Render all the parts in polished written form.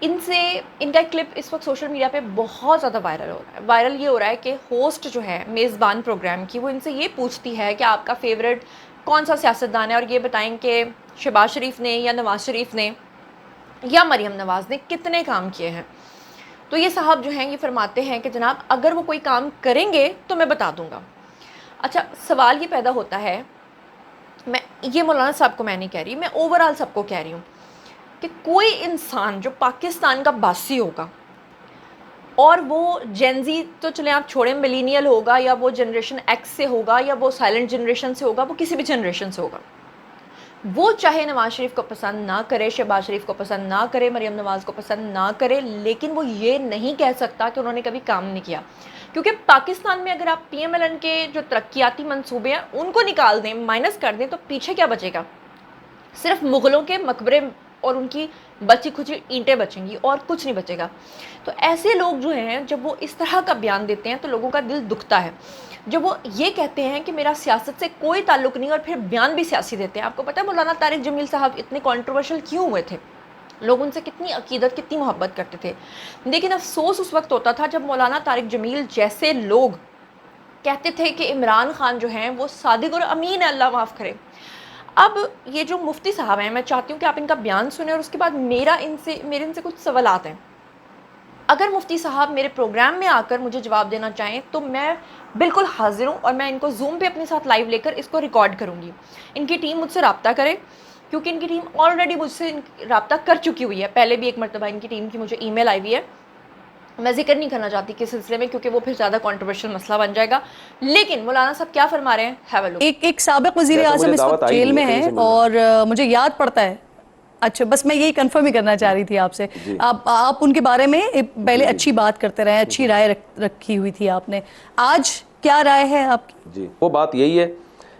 ان سے ان کا کلپ اس وقت سوشل میڈیا پہ بہت زیادہ وائرل ہو رہا ہے. وائرل یہ ہو رہا ہے کہ ہوسٹ جو ہے میزبان پروگرام کی، وہ ان سے یہ پوچھتی ہے کہ آپ کا فیوریٹ کون سا سیاستدان ہے، اور یہ بتائیں کہ شہباز شریف نے یا نواز شریف نے یا مریم نواز نے کتنے کام کیے ہیں. تو یہ صاحب جو ہیں یہ فرماتے ہیں کہ جناب اگر وہ کوئی کام کریں گے تو میں بتا دوں گا. اچھا سوال یہ پیدا ہوتا ہے، میں یہ مولانا صاحب کو میں نہیں کہہ رہی، میں اوورآل سب کو کہہ رہی ہوں کہ کوئی انسان جو پاکستان کا باسی ہوگا، اور وہ جینزی تو چلیں آپ چھوڑیں، ملینیل ہوگا یا وہ جنریشن ایکس سے ہوگا یا وہ سائلنٹ جنریشن سے ہوگا، وہ کسی بھی جنریشن سے ہوگا، وہ چاہے نواز شریف کو پسند نہ کرے، شہباز شریف کو پسند نہ کرے، مریم نواز کو پسند نہ کرے، لیکن وہ یہ نہیں کہہ سکتا کہ انہوں نے کبھی کام نہیں کیا. کیونکہ پاکستان میں اگر آپ پی ایم ایل این کے جو ترقیاتی منصوبے ہیں ان کو نکال دیں، مائنس کر دیں، تو پیچھے کیا بچے گا؟ صرف مغلوں کے مقبرے اور ان کی بچی کھچی اینٹیں بچیں گی، اور کچھ نہیں بچے گا. تو ایسے لوگ جو ہیں جب وہ اس طرح کا بیان دیتے ہیں تو لوگوں کا دل دکھتا ہے. جب وہ یہ کہتے ہیں کہ میرا سیاست سے کوئی تعلق نہیں اور پھر بیان بھی سیاسی دیتے ہیں. آپ کو پتہ ہے مولانا طارق جمیل صاحب اتنے کنٹروورشل کیوں ہوئے تھے؟ لوگ ان سے کتنی عقیدت، کتنی محبت کرتے تھے. لیکن افسوس اس وقت ہوتا تھا جب مولانا طارق جمیل جیسے لوگ کہتے تھے کہ عمران خان جو ہیں وہ صادق اور امین ہے، اللہ معاف کرے. اب یہ جو مفتی صاحب ہیں، میں چاہتی ہوں کہ آپ ان کا بیان سنیں اور اس کے بعد میرے ان سے کچھ سوالات ہیں. اگر مفتی صاحب میرے پروگرام میں آ کر مجھے جواب دینا چاہیں تو میں بالکل حاضر ہوں، اور میں ان کو زوم پہ اپنے ساتھ لائیو لے کر اس کو ریکارڈ کروں گی. ان کی ٹیم مجھ سے رابطہ کرے، کیونکہ ان کی ٹیم آلریڈی مجھ سے رابطہ کر چکی ہوئی ہے. پہلے بھی ایک مرتبہ ان کی ٹیم کی مجھے ای میل آئی ہوئی ہے، میں ذکر نہیں کرنا چاہتی کس سلسلے میں کیونکہ وہ پھر زیادہ کنٹروورشل مسئلہ بن جائے گا. لیکن مولانا صاحب کیا فرما رہے ہیں، ہیو اے لک. ایک سابق وزیر اعظم اس وقت جیل میں ہیں اور مجھے یاد پڑتا ہے. اچھا بس میں یہی کنفرم ہی کرنا چاہ رہی تھی آپ سے. آپ ان کے بارے میں پہلے اچھی بات کرتے رہے، اچھی رائے رکھی ہوئی تھی آپ نے. آج کیا رائے ہے آپ کی؟ جی وہ بات یہی ہے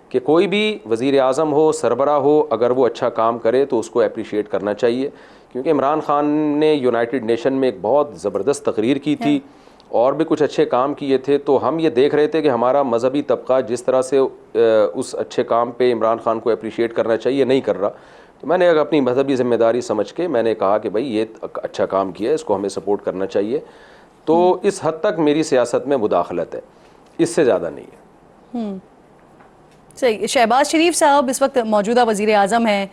کہ کوئی بھی وزیر اعظم ہو، سربراہ ہو، اگر وہ اچھا کام کرے تو اس کو اپریشیٹ کرنا چاہیے. کیونکہ عمران خان نے یونائٹڈ نیشن میں ایک بہت زبردست تقریر کی تھی اور بھی کچھ اچھے کام کیے تھے. تو ہم یہ دیکھ رہے تھے کہ ہمارا مذہبی طبقہ جس طرح سے اس اچھے کام پہ عمران خان کو اپریشیٹ کرنا چاہیے نہیں کر رہا. تو میں نے اپنی مذہبی ذمہ داری سمجھ کے میں نے کہا کہ بھائی یہ اچھا کام کیا ہے، اس کو ہمیں سپورٹ کرنا چاہیے. تو اس حد تک میری سیاست میں مداخلت ہے، اس سے زیادہ نہیں ہے. صحیح. شہباز شریف صاحب اس وقت موجودہ وزیر اعظم ہیں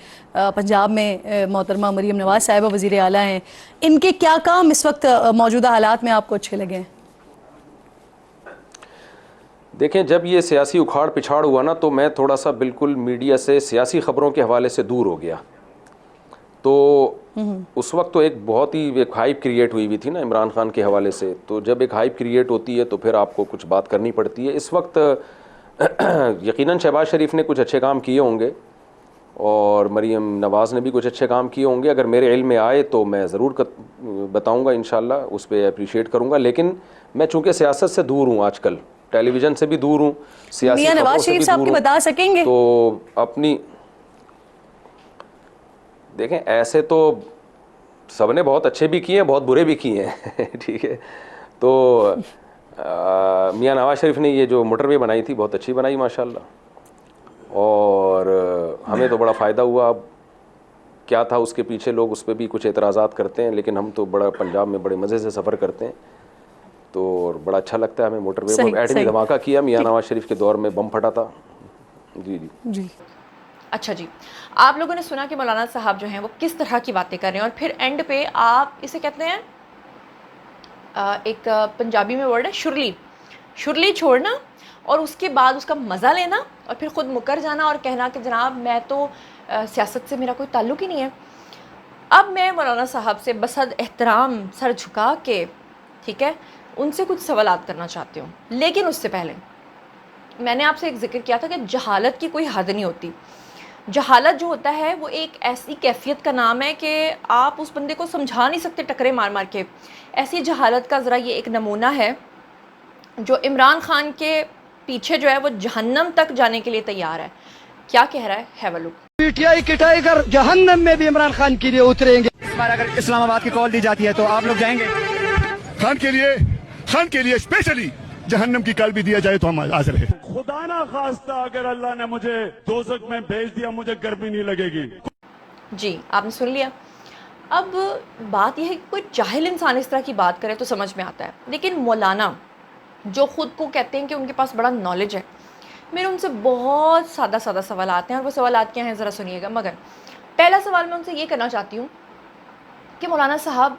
پنجاب میں، محترمہ مریم نواز صاحبہ وزیر اعلیٰ ہیں. ان کے کیا کام اس وقت موجودہ حالات میں آپ کو اچھے لگے ہیں؟ دیکھیں جب یہ سیاسی اکھاڑ پچھاڑ ہوا نا تو میں تھوڑا سا بالکل میڈیا سے، سیاسی خبروں کے حوالے سے دور ہو گیا. تو اس وقت تو ایک بہت ہی ایک ہائپ کریٹ ہوئی تھی نا عمران خان کے حوالے سے. تو جب ایک ہائپ کریٹ ہوتی ہے تو پھر آپ کو کچھ بات کرنی پڑتی ہے. اس وقت یقیناً شہباز شریف نے کچھ اچھے کام کیے ہوں گے اور مریم نواز نے بھی کچھ اچھے کام کیے ہوں گے. اگر میرے علم میں آئے تو میں ضرور بتاؤں گا، انشاءاللہ اس پہ اپریشیٹ کروں گا. لیکن میں چونکہ سیاست سے دور ہوں، آج کل ٹیلی ویژن سے بھی دور ہوں، سیاسی میاں خبروں نواز سے بھی شریف صاحب دور کی ہوں. بتا سکیں گے؟ تو اپنی دیکھیں ایسے تو سب نے بہت اچھے بھی کیے ہیں، بہت برے بھی کیے ہیں. ٹھیک ہے. تو میاں نواز شریف نے یہ جو موٹر وے بنائی تھی بہت اچھی بنائی ماشاءاللہ، اور ہمیں تو بڑا فائدہ ہوا. اب کیا تھا اس کے پیچھے، لوگ اس پہ بھی کچھ اعتراضات کرتے ہیں، لیکن ہم تو بڑا پنجاب میں بڑے مزے سے سفر کرتے ہیں تو بڑا اچھا لگتا ہے ہمیں موٹر وے. ایٹمی دھماکہ کیا میاں نواز شریف کے دور میں، بم پھٹا تھا. جی. اچھا جی، آپ لوگوں نے سنا کہ مولانا صاحب جو ہیں وہ کس طرح کی باتیں کر رہے ہیں، اور پھر اینڈ پہ آپ اسے کہتے ہیں ایک پنجابی میں ورڈ ہے شرلی چھوڑنا، اور اس کے بعد اس کا مزہ لینا اور پھر خود مکر جانا اور کہنا کہ جناب میں تو سیاست سے میرا کوئی تعلق ہی نہیں ہے. اب میں مولانا صاحب سے بصد احترام سر جھکا کے، ٹھیک ہے، ان سے کچھ سوالات کرنا چاہتی ہوں. لیکن اس سے پہلے میں نے آپ سے ایک ذکر کیا تھا کہ جہالت کی کوئی حد نہیں ہوتی. جہالت جو ہوتا ہے وہ ایک ایسی کیفیت کا نام ہے کہ آپ اس بندے کو سمجھا نہیں سکتے ٹکرے مار مار کے. ایسی جہالت کا ذرا یہ ایک نمونہ ہے جو عمران خان کے پیچھے جو ہے وہ جہنم تک جانے کے لیے تیار ہے. کیا کہہ رہا ہے، have a look. P T I کٹائی کر جہنم میں بھی عمران خان کے لیے اتریں گے. اس بار اگر اسلام آباد کی کال دی جاتی ہے تو آپ لوگ جائیں گے؟ خان کے لیے اسپیشلی جہنم کی کال بھی دیا جائے تو ہم حاضر ہیں. خدا نہ خواستہ اگر اللہ نے مجھے دوزخ میں بھیج دیا، مجھے گرمی نہیں لگے گی. جی آپ نے سن لیا. اب بات یہ ہے کہ کوئی جاہل انسان اس طرح کی بات کرے تو سمجھ میں آتا ہے، لیکن مولانا جو خود کو کہتے ہیں کہ ان کے پاس بڑا نالج ہے، میرے ان سے بہت سادہ سوالات ہیں، اور وہ سوالات کیا ہیں ذرا سنیے گا۔ مگر پہلا سوال میں ان سے یہ کرنا چاہتی ہوں کہ مولانا صاحب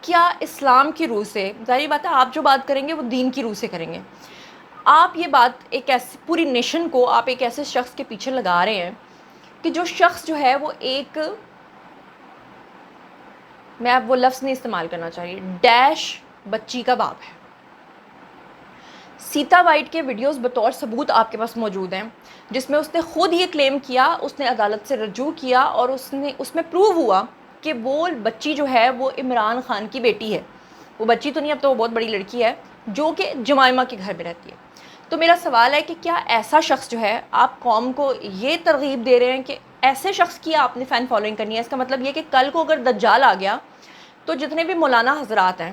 کیا اسلام کی روح سے، ظاہری بات ہے آپ جو بات کریں گے وہ دین کی روح سے کریں گے، آپ یہ بات ایک ایسی پوری نیشن کو آپ ایک ایسے شخص کے پیچھے لگا رہے ہیں کہ جو شخص جو ہے وہ ایک، میں اب وہ لفظ نہیں استعمال کرنا چاہ رہی، ڈیش بچی کا باپ ہے۔ سیتا وائٹ کے ویڈیوز بطور ثبوت آپ کے پاس موجود ہیں، جس میں اس نے خود یہ کلیم کیا، اس نے عدالت سے رجوع کیا اور اس میں پروو ہوا کہ وہ بچی جو ہے وہ عمران خان کی بیٹی ہے۔ وہ بچی تو نہیں، اب تو وہ بہت بڑی لڑکی ہے جو کہ جمائمہ کے گھر میں رہتی ہے۔ تو میرا سوال ہے کہ کیا ایسا شخص جو ہے، آپ قوم کو یہ ترغیب دے رہے ہیں کہ ایسے شخص کی آپ نے فین فالوئنگ کرنی ہے؟ اس کا مطلب یہ کہ کل کو اگر دجال آ گیا تو جتنے بھی مولانا حضرات ہیں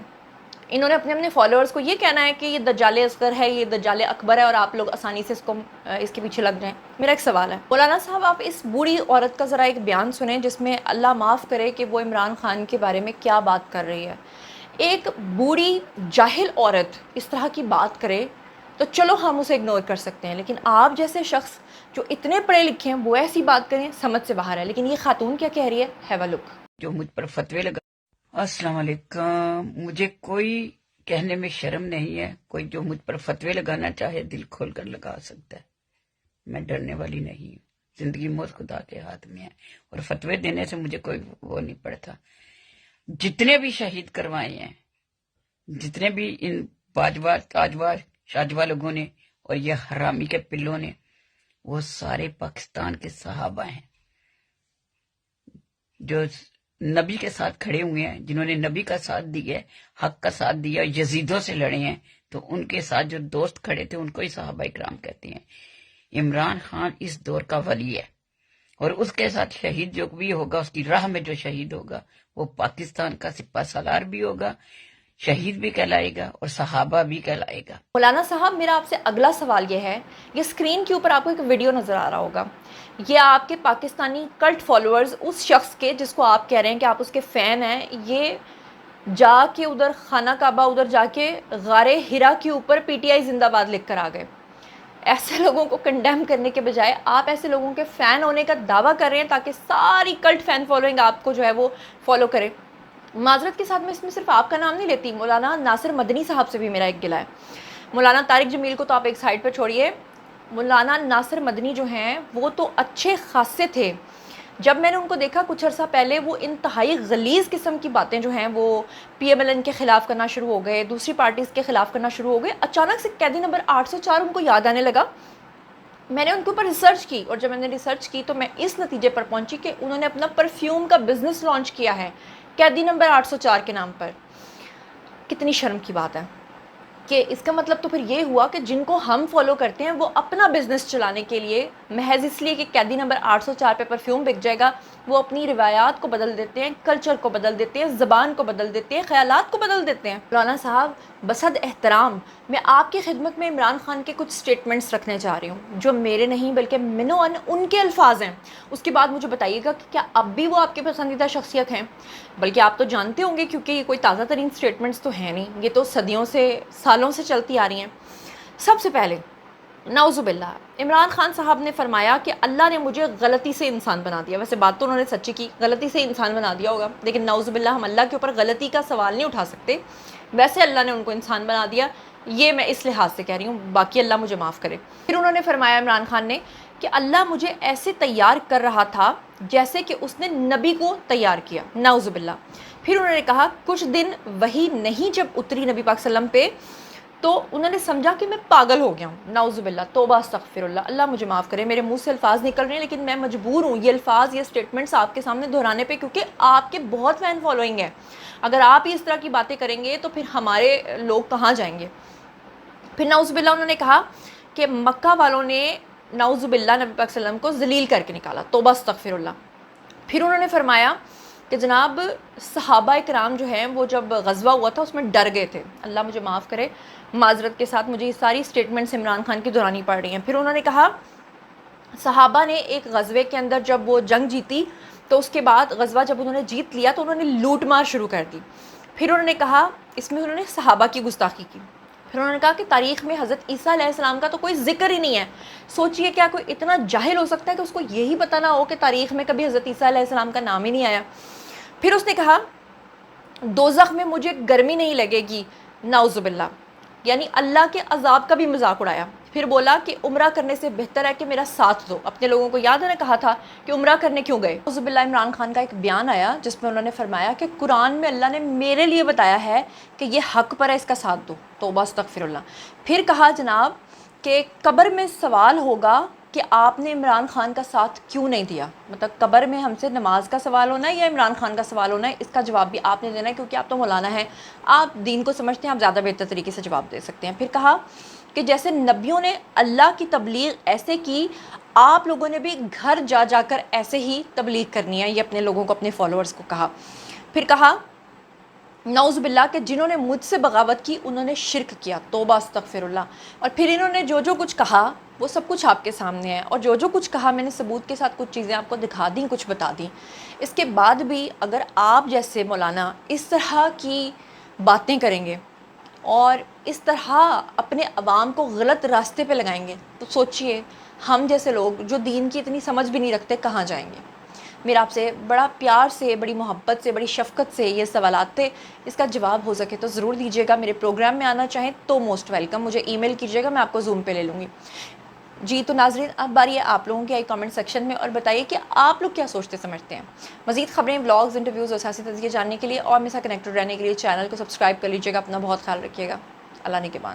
انہوں نے اپنے فالوورز کو یہ کہنا ہے کہ یہ دجال اصغر ہے، یہ دجال اکبر ہے، اور آپ لوگ آسانی سے اس کے پیچھے لگ جائیں۔ میرا ایک سوال ہے مولانا صاحب، آپ اس بوڑھی عورت کا ذرا ایک بیان سنیں جس میں اللہ معاف کرے کہ وہ عمران خان کے بارے میں کیا بات کر رہی ہے۔ ایک بوڑھی جاہل عورت اس طرح کی بات کرے تو چلو ہم اسے اگنور کر سکتے ہیں، لیکن آپ جیسے شخص جو اتنے پڑھے لکھے ہیں وہ ایسی بات کریں، سمجھ سے باہر ہے۔ لیکن یہ خاتون کیا کہہ رہی ہے، ہیو اے لک۔ جو مجھ پر فتوے لگا، السلام علیکم، مجھے کوئی کہنے میں شرم نہیں ہے، کوئی جو مجھ پر فتوے لگانا چاہے دل کھول کر لگا سکتا ہے، میں ڈرنے والی نہیں ہوں، زندگی موت خدا کے ہاتھ میں ہے، اور فتوے دینے سے مجھے کوئی وہ نہیں پڑتا۔ جتنے بھی شہید کروائے ہیں، جتنے بھی ان باجوہ تاجوہ شاجوہ لوگوں نے اور یہ حرامی کے پلوں نے، وہ سارے پاکستان کے صحابہ ہیں جو نبی کے ساتھ کھڑے ہوئے ہیں، جنہوں نے نبی کا ساتھ دیا، حق کا ساتھ دیا، یزیدوں سے لڑے ہیں، تو ان کے ساتھ جو دوست کھڑے تھے ان کو ہی صحابہ کرام کہتے ہیں۔ عمران خان اس دور کا ولی ہے، اور اس کے ساتھ شہید جو بھی ہوگا، اس کی راہ میں جو شہید ہوگا وہ پاکستان کا سپہ سالار بھی ہوگا، شہید بھی کہلائے گا اور صحابہ بھی کہلائے گا۔ مولانا صاحب میرا آپ سے اگلا سوال یہ ہے، یہ اسکرین کے اوپر آپ کو ایک ویڈیو نظر آ رہا ہوگا، یہ آپ کے پاکستانی کلٹ فالوورز اس شخص کے جس کو آپ کہہ رہے ہیں کہ آپ اس کے فین ہیں، یہ جا کے ادھر خانہ کعبہ ادھر جا کے غار ہرا کے اوپر پی ٹی آئی زندہ باد لکھ کر آ گئے۔ ایسے لوگوں کو کنڈیم کرنے کے بجائے آپ ایسے لوگوں کے فین ہونے کا دعویٰ کر رہے ہیں تاکہ ساری کلٹ فین فالوئنگ آپ کو جو ہے وہ فالو کرے۔ معذرت کے ساتھ میں اس میں صرف آپ کا نام نہیں لیتی، مولانا ناصر مدنی صاحب سے بھی میرا ایک گلہ ہے۔ مولانا طارق جمیل کو تو آپ ایک سائڈ پہ چھوڑیے، مولانا ناصر مدنی جو ہیں وہ تو اچھے خاصے تھے۔ جب میں نے ان کو دیکھا کچھ عرصہ پہلے، وہ انتہائی غلیظ قسم کی باتیں جو ہیں وہ پی ایم ایل این کے خلاف کرنا شروع ہو گئے، دوسری پارٹیز کے خلاف کرنا شروع ہو گئے۔ اچانک سے قیدی نمبر 804 ان کو یاد آنے لگا۔ میں نے ان کے اوپر ریسرچ کی، اور جب میں نے ریسرچ کی تو میں اس نتیجے پر پہنچی کہ انہوں نے اپنا پرفیوم کا بزنس لانچ کیا ہے قیدی نمبر 804 کے نام پر۔ کتنی شرم کی بات ہے کہ اس کا مطلب تو پھر یہ ہوا کہ جن کو ہم فالو کرتے ہیں وہ اپنا بزنس چلانے کے لیے محض اس لیے کہ قیدی نمبر 804 پہ پرفیوم بک جائے گا، وہ اپنی روایات کو بدل دیتے ہیں، کلچر کو بدل دیتے ہیں، زبان کو بدل دیتے ہیں، خیالات کو بدل دیتے ہیں۔ مولانا صاحب بصد احترام میں آپ کی خدمت میں عمران خان کے کچھ سٹیٹمنٹس رکھنے جا رہی ہوں جو میرے نہیں بلکہ منوان ان کے الفاظ ہیں۔ اس کے بعد مجھے بتائیے گا کہ کیا اب بھی وہ آپ کے پسندیدہ شخصیت ہیں؟ بلکہ آپ تو جانتے ہوں گے کیونکہ یہ کوئی تازہ ترین سٹیٹمنٹس تو ہیں نہیں، یہ تو صدیوں سے سالوں سے چلتی آ رہی ہیں۔ سب سے پہلے نعوذ باللہ عمران خان صاحب نے فرمایا کہ اللہ نے مجھے غلطی سے انسان بنا دیا۔ ویسے بات تو انہوں نے سچی کی، غلطی سے انسان بنا دیا ہوگا، لیکن نعوذ باللہ ہم اللہ کے اوپر غلطی کا سوال نہیں اٹھا سکتے۔ ویسے اللہ نے ان کو انسان بنا دیا، یہ میں اس لحاظ سے کہہ رہی ہوں، باقی اللہ مجھے معاف کرے۔ پھر انہوں نے فرمایا عمران خان نے کہ اللہ مجھے ایسے تیار کر رہا تھا جیسے کہ اس نے نبی کو تیار کیا، نعوذ باللہ۔ پھر انہوں نے کہا کچھ دن وہی نہیں جب اتری نبی پاک صلی اللہ علیہ وسلم پہ تو انہوں نے سمجھا کہ میں پاگل ہو گیا ہوں، نعوذ باللہ، توبہ استغفر اللہ، اللہ مجھے معاف کرے۔ میرے منہ سے الفاظ نکل رہے ہیں لیکن میں مجبور ہوں یہ الفاظ، یہ سٹیٹمنٹس آپ کے سامنے دہرانے پہ، کیونکہ آپ کے بہت فین فالوئنگ ہے۔ اگر آپ ہی اس طرح کی باتیں کریں گے تو پھر ہمارے لوگ کہاں جائیں گے؟ پھر نعوذ باللہ انہوں نے کہا کہ مکہ والوں نے نعوذ باللہ نبی پاک صلی اللہ علیہ وسلم کو ذلیل کر کے نکالا، توبہ استغفر اللہ۔ پھر انہوں نے فرمایا کہ جناب صحابہ کرام جو ہیں وہ جب غزوہ ہوا تھا اس میں ڈر گئے تھے، اللہ مجھے معاف کرے، معذرت کے ساتھ مجھے یہ ساری سٹیٹمنٹس عمران خان کی دہرانی پڑ رہی ہیں۔ پھر انہوں نے کہا صحابہ نے ایک غزوے کے اندر جب وہ جنگ جیتی تو اس کے بعد غزوہ جب انہوں نے جیت لیا تو انہوں نے لوٹ مار شروع کر دی. پھر انہوں نے کہا, اس میں انہوں نے صحابہ کی گستاخی کی. پھر انہوں نے کہا کہ تاریخ میں حضرت عیسیٰ علیہ السلام کا تو کوئی ذکر ہی نہیں ہے. سوچئے کیا کوئی اتنا جاہل ہو سکتا ہے کہ اس کو یہی پتہ نہ ہو کہ تاریخ میں کبھی حضرت عیسیٰ علیہ السلام کا نام ہی نہیں آیا. پھر اس نے کہا دوزخ میں مجھے گرمی نہیں لگے گی, نعوذ باللہ, یعنی اللہ کے عذاب کا بھی مذاق اڑایا. پھر بولا کہ عمرہ کرنے سے بہتر ہے کہ میرا ساتھ دو. اپنے لوگوں کو یاد ہے نے کہا تھا کہ عمرہ کرنے کیوں گئے. نعوذ باللہ عمران خان کا ایک بیان آیا جس میں انہوں نے فرمایا کہ قرآن میں اللہ نے میرے لیے بتایا ہے کہ یہ حق پر ہے, اس کا ساتھ دو. توبہ استغفر اللہ. پھر کہا جناب کہ قبر میں سوال ہوگا کہ آپ نے عمران خان کا ساتھ کیوں نہیں دیا. مطلب قبر میں ہم سے نماز کا سوال ہونا ہے یا عمران خان کا سوال ہونا ہے, اس کا جواب بھی آپ نے دینا ہے کیونکہ آپ تو مولانا ہیں, آپ دین کو سمجھتے ہیں, آپ زیادہ بہتر طریقے سے جواب دے سکتے ہیں. پھر کہا کہ جیسے نبیوں نے اللہ کی تبلیغ ایسے کی, آپ لوگوں نے بھی گھر جا جا کر ایسے ہی تبلیغ کرنی ہے. یہ اپنے لوگوں کو, اپنے فالوورز کو کہا. پھر کہا نعوذ باللہ کہ جنہوں نے مجھ سے بغاوت کی انہوں نے شرک کیا. توبہ استغفر اللہ. اور پھر انہوں نے جو جو کچھ کہا وہ سب کچھ آپ کے سامنے ہے, اور جو جو کچھ کہا میں نے ثبوت کے ساتھ کچھ چیزیں آپ کو دکھا دیں, کچھ بتا دیں. اس کے بعد بھی اگر آپ جیسے مولانا اس طرح کی باتیں کریں گے اور اس طرح اپنے عوام کو غلط راستے پہ لگائیں گے تو سوچئے ہم جیسے لوگ جو دین کی اتنی سمجھ بھی نہیں رکھتے کہاں جائیں گے. میرا آپ سے بڑا پیار سے, بڑی محبت سے, بڑی شفقت سے یہ سوالات تھے. اس کا جواب ہو سکے تو ضرور دیجیے گا. میرے پروگرام میں آنا چاہیں تو موسٹ ویلکم, مجھے ای میل کیجیے گا, میں آپ کو زوم پہ لے لوں گی. جی تو ناظرین اب باری ہے آپ لوگوں کی, آئی کامنٹ سیکشن میں اور بتائیے کہ آپ لوگ کیا سوچتے سمجھتے ہیں. مزید خبریں, ولاگز, انٹرویوز اور سیاسی تجزیے جاننے کے لیے اور میرے ساتھ کنیکٹڈ رہنے کے لیے چینل کو سبسکرائب کر لیجیے گا. اپنا بہت خیال رکھیے گا. اللہ نے کے بعد.